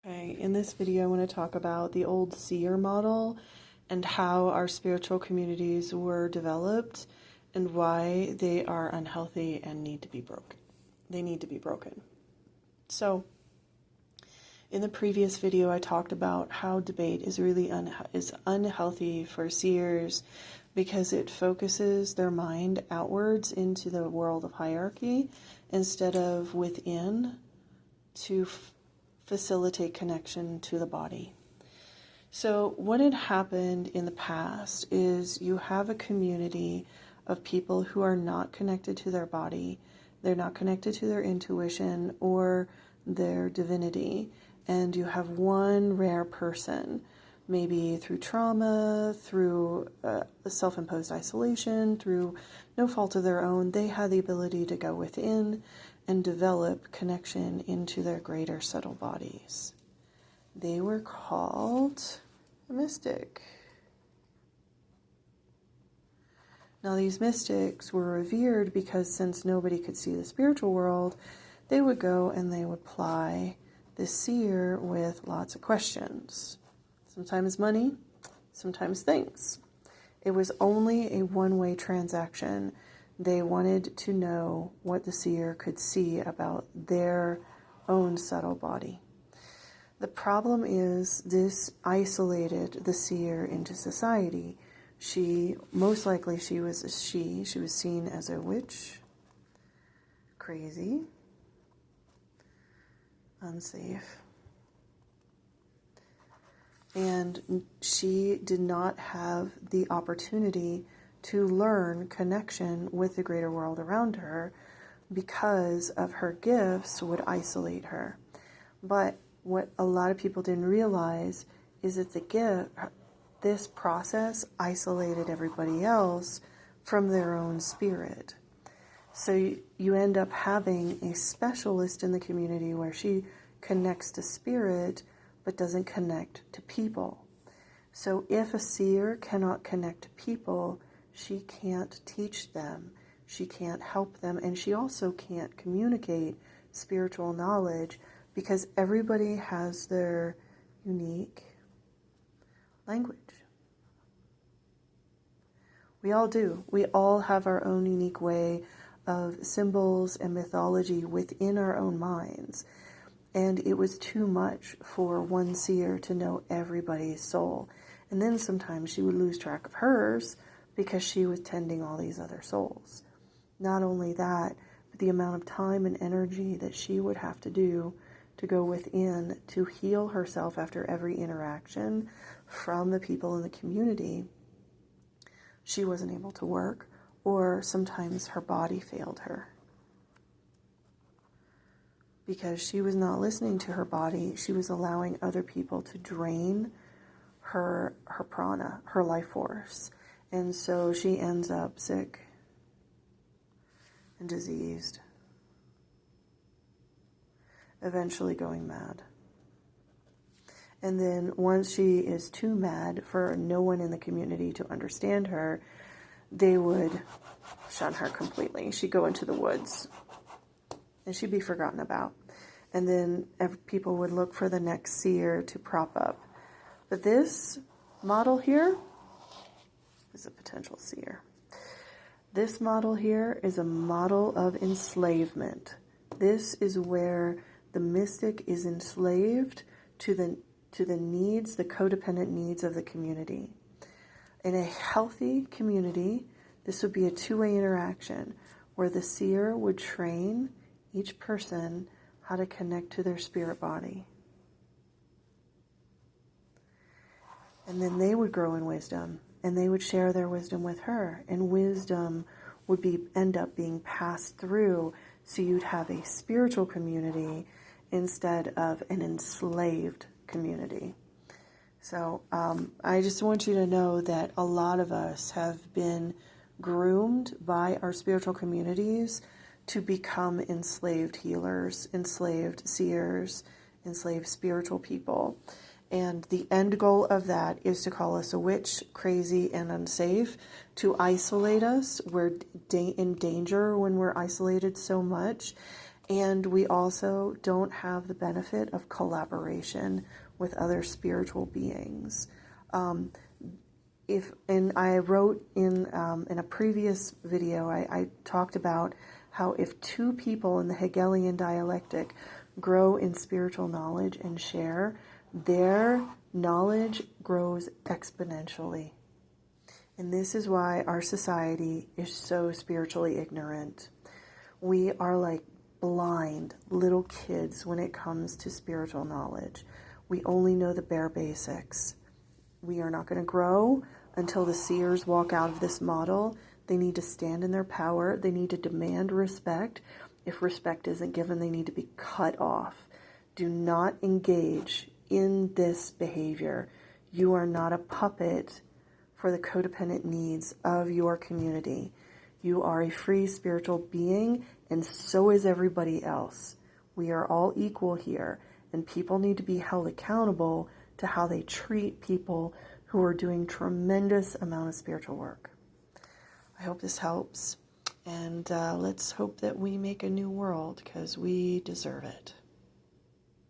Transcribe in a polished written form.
Okay, in this video I want to talk about the old Seer model and how our spiritual communities were developed and why they are unhealthy and need to be broken. They need to be broken. So, in the previous video I talked about how debate is really unhealthy for seers because it focuses their mind outwards into the world of hierarchy instead of within to facilitate connection to the body. So what had happened in the past is you have a community of people who are not connected to their body, they're not connected to their intuition or their divinity, and you have one rare person, maybe through trauma, through self-imposed isolation, through no fault of their own, they had the ability to go within and develop connection into their greater subtle bodies. They were called a mystic. Now these mystics were revered because since nobody could see the spiritual world, they would go and they would ply the seer with lots of questions. Sometimes money, sometimes things. It was only a one-way transaction. They wanted to know what the seer could see about their own subtle body. The problem is this isolated the seer into society. Most likely she was seen as a witch, crazy, unsafe. And she did not have the opportunity to learn connection with the greater world around her because of her gifts would isolate her. But what a lot of people didn't realize is that this process isolated everybody else from their own spirit. So you end up having a specialist in the community where she connects to spirit but doesn't connect to people. So if a seer cannot connect to people, she can't teach them, she can't help them, and she also can't communicate spiritual knowledge because everybody has their unique language. We all do. We all have our own unique way of symbols and mythology within our own minds. And it was too much for one seer to know everybody's soul. And then sometimes she would lose track of hers because she was tending all these other souls. Not only that, but the amount of time and energy that she would have to do to go within to heal herself after every interaction from the people in the community, she wasn't able to work, or sometimes her body failed her. Because she was not listening to her body, she was allowing other people to drain her prana, her life force. And so she ends up sick and diseased, eventually going mad. And then once she is too mad for no one in the community to understand her, they would shun her completely. She'd go into the woods and she'd be forgotten about. And then people would look for the next seer to prop up. But this model here is a potential seer. This model here is a model of enslavement. This is where the mystic is enslaved to the needs, the codependent needs of the community. In a healthy community, this would be a two-way interaction where the seer would train each person how to connect to their spirit body. And then they would grow in wisdom, and they would share their wisdom with her, and wisdom would end up being passed through, so you'd have a spiritual community instead of an enslaved community. So I just want you to know that a lot of us have been groomed by our spiritual communities to become enslaved healers, enslaved seers, enslaved spiritual people. And the end goal of that is to call us a witch, crazy, and unsafe, to isolate us. We're in danger when we're isolated so much. And we also don't have the benefit of collaboration with other spiritual beings. And I wrote in a previous video, I talked about how if two people in the Hegelian dialectic grow in spiritual knowledge and share, their knowledge grows exponentially. And this is why our society is so spiritually ignorant. We are like blind little kids when it comes to spiritual knowledge. We only know the bare basics. We are not going to grow until the seers walk out of this model. They need to stand in their power. They need to demand respect. If respect isn't given, they need to be cut off. Do not engage in this behavior. You are not a puppet for the codependent needs of your community. You are a free spiritual being, and so is everybody else. We are all equal here, and people need to be held accountable to how they treat people who are doing tremendous amount of spiritual work. I hope this helps, and let's hope that we make a new world, because we deserve it.